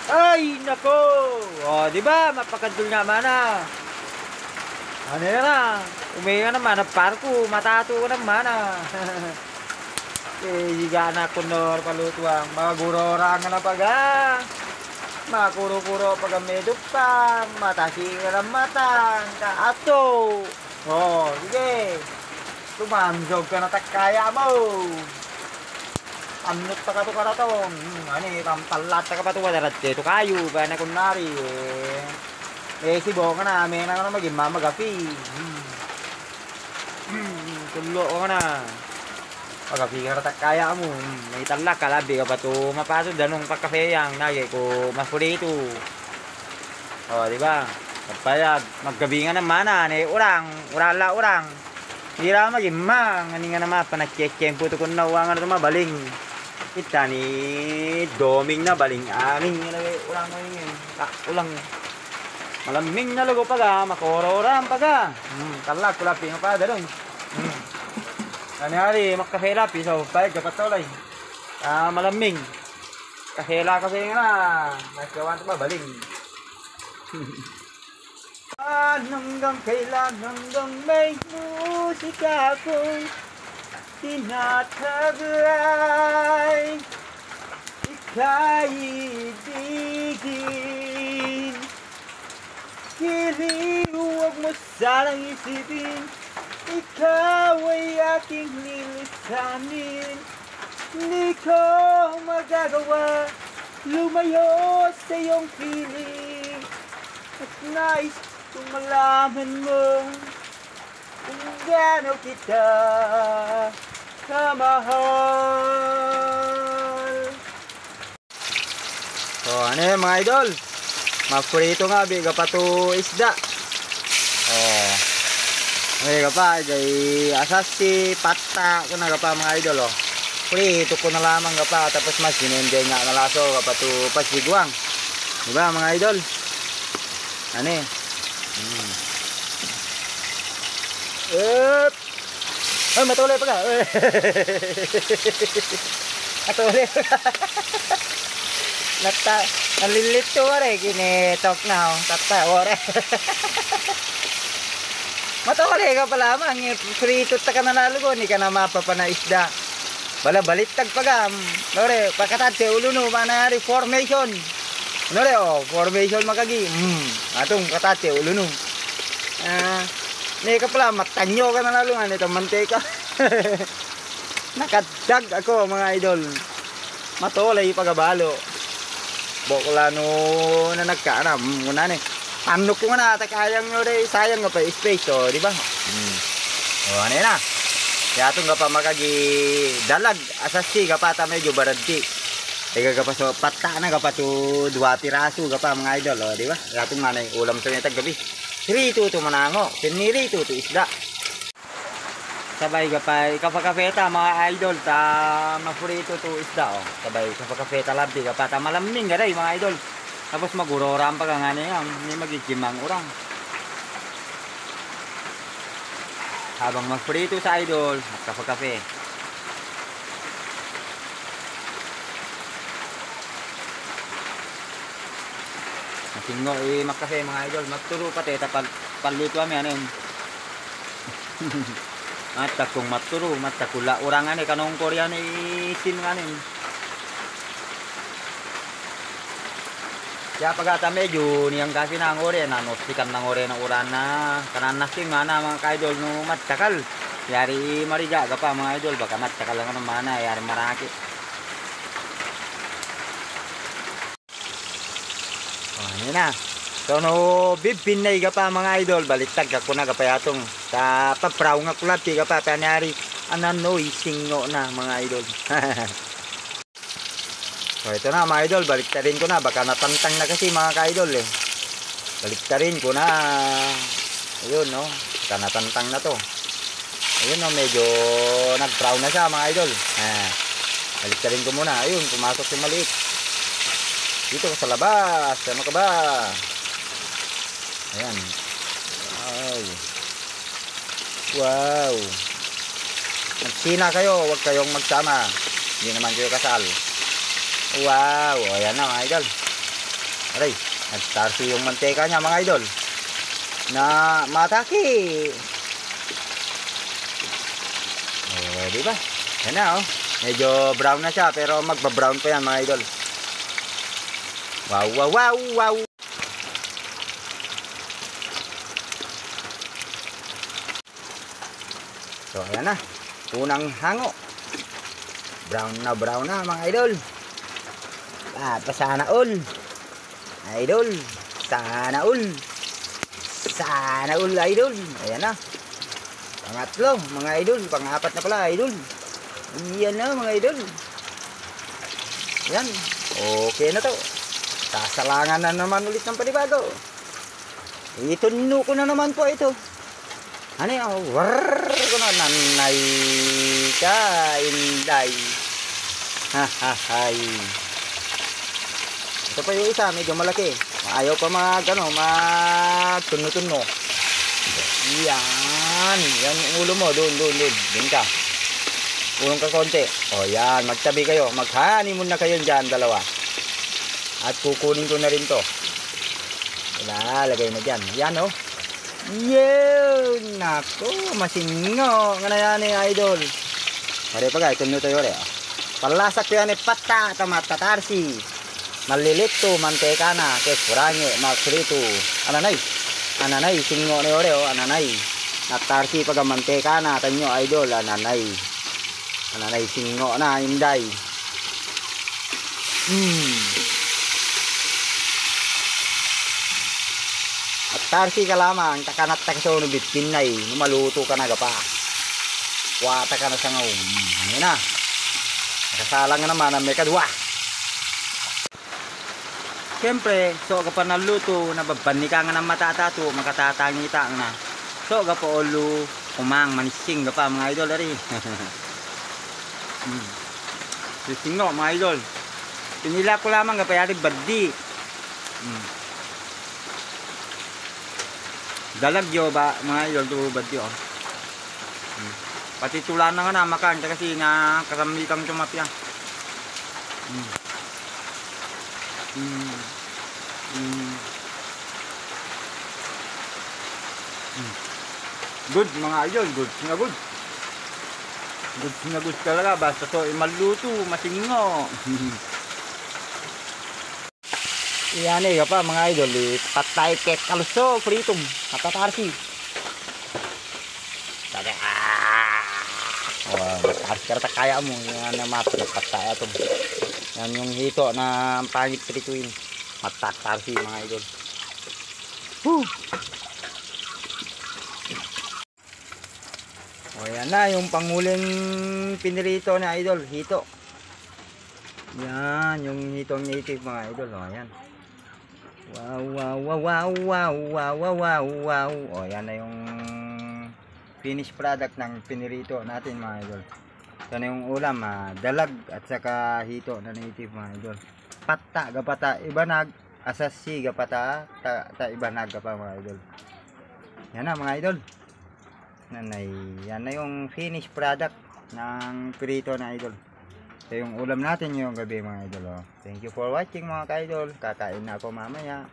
Ay, nako! O, di ba? Mapakadul nga mana. Ano yan na? Umiga naman, parko, matato ko naman higa na kunor palutuang, mga gurorang na paga. Mga kuro-kuro paga medupang, matasi ka ng matang, kaato. O, sige. Tumamsog ka na takaya mo. Amnot pa ka to karatong. Pampalat ka pa to wadarat dito kayo. Ba na kunwari sibo ka na. May na maging mamagapi. Tulo ka na. Magapi ka ratak kaya mo. May talak ka labi ka pa to. Mapasod danong pagkafeyang. Nagay ko maspurito. O diba? Magpayag. Maggabi nga naman urang. Urala urang. Hindi lang maging mang. Ani nga naman panag-check-check po to kung nawa nga na mabaling. Kita ni doming na baling aming ulang ulang malaming na lugo paga makororam paga talak kulapi nga pa dalon ani hari makahela piso pay kapatolay malaming kahela kasi nga nagkawan ba baling hanggang kailan hanggang may musika kong tinatagay ika'y ibigin hindi huwag mo sanang isipin ikaw ay aking lilisanin hindi ko magagawa lumayo sa iyong piling at nais kung malaman mo kung gaano kita kamahal. So ano yun mga idol, magprito nga biga pa to isda. Biga pa jay asasi pata ko na pa mga idol. Prito ko na lamang pa tapos mas sinenday nga nalaso pa to pasiguang, diba mga idol? Ano eh ay, matulay pa ka. Matulay pa ka. Nalilito wala kinitok na. Tata wala. Matulay ka pala mang. Frito ta ka na nalugo. Hindi ka na mapapana isda. Bala balittag pa ka. Lore, pagkatatse ulo no. Manayari formation. Lore, formation makagi. Atong katatse ulo no. Nih ka pala, matanyo ka na lalungan ito, manteka. Nakadag ako mga idol. Matulay pagabalo. Bokla no na nagkaana. Muna ni. Anok ko nga na, takayang no rin, sayang nga pa space, di ba? Ano yun na. Kaya itong nga pa makagi dalag, asasi ka pa ta medyo baradti. Teka ka pa so, pata na ka pa to 2 piraso ka pa mga idol, di ba? Kaya itong nga na yung ulam sa nitag gabi. Rito to manango, pinirito to isda. Sabay kapay kapakapeta mga idol ta mapurito to isda Sabay kapakapeta labdi kapata malaming gaday mga idol. Tapos maguroram pa nga niya, ni magigimang urang. Habang magpurito sa idol, magkapakape. Singo makafe mga idol, maturo pati tapal paluto kami ano yun. Mata kung maturo, mata kula orangan kanong Korean isin nganin. Kaya pagkata medyo niyang kasi na ang ore na nostikan ng ore ng uran na kanan nasin mana mga kaidol no matakal. Yari mariga ka pa mga idol baka matakal lang ng mana yari maraki. Ano na. So no bibinay ka pa mga idol, baliktag ka kuna ka pa yatong sa papraw nga kulati ka pa panari ananoy singo na mga idol. So ito na mga idol, baliktarin ko na baka natantang na kasi mga ka-idol Baliktarin ko na. Ayun no, baka natantang na to. Ayun no, medyo nag-brown na siya mga idol. Baliktarin ko muna. Ayun, pumasok si maliit. Dito sa labas, ano ka ba? Ayan. Wow. Wow. Magsina kayo, huwag kayong magsama. Hindi naman kayo kasal. Wow, ayan na mga idol. Aray, nagtarsi yung manteka niya mga idol. Na mataki. Oh, di ba? Yan na oh. Medyo brown na siya pero magba-brown pa yan mga idol. Wow, wow, wow, wow. So, ayan na. Unang hango. Brown na mga idol. Sana all. Idol. Sana all. Sana all idol. Ayan na. Pangatlo mga idol. Pang-apat na pala idol. Ayan na mga idol. Ayan. Okay na to. Sasalangan na naman ulit ng panibago. Ituno ko na naman po ito. Ano yung warrrr ko na nanay ka inday. Hahahay. Ito pa yung isa, medyo malaki. Ayaw pa magtuno-tuno. Yan. Yan yung ulo mo. Doon. Doon ka. Ulong ka konti. O yan, magtabi kayo. Mag-honeymoon na kayo dyan, dalawa. At kukunin ko na rin to. Ilalagay na dyan. Yan o. Yun! Nako, masingo. Nga na yan idol. Pare pa guys, tuno tayo rin. Palasak yan pata, tamatatarsi. Malilito, manteca na. Kes kurangnya, makrito. Ananay, singo na yore o. Ananay. Natarsi pag manteca na. Tanyo idol, ananay. Ananay, singo na, inday. At tarsi ka lamang, takanat ka sa unubit, pinay, maluto ka na gapa. Wata ka na sa ngaw. Ano na? Nakasalang nga naman ang may kadwa. Siyempre, so ka pa naluto, nababani ka nga ng matatato, makatatangita na. So ka pa ulu, umang, manising ka pa mga idol, ari. Sising no, mga idol. Pinila ko lamang ka pa yari badi. Dalagyo ba mga idol to badyo. Pati tulan na nga na makan kasi na karamikang tumapya. Good mga idol, good nga good. Good nga good talaga basta so maluto, masingo. Yan eh pa mga idol, patay kek kaluso, fritum, matatarsi. Sabi matatarsi karata kaya mo, yan na patay atom. Yan yung hito na pangit prituin, matatarsi mga idol. O yan na yung panguling pinirito na idol, hito. Yan yung hitong native mga idol, o yan. Wow. O, yan na yung finished product ng pinirito natin mga idol. Yan na yung ulam, dalag at saka hito na native mga idol. Pata, gapata, ibanag, asasi, gapata, ibanag ka pa mga idol. Yan na mga idol. Yan na yung finished product ng pinirito na idol. Ito yung ulam natin yung gabi mga idol. Thank you for watching mga ka-idol. Kakain na ako mamaya.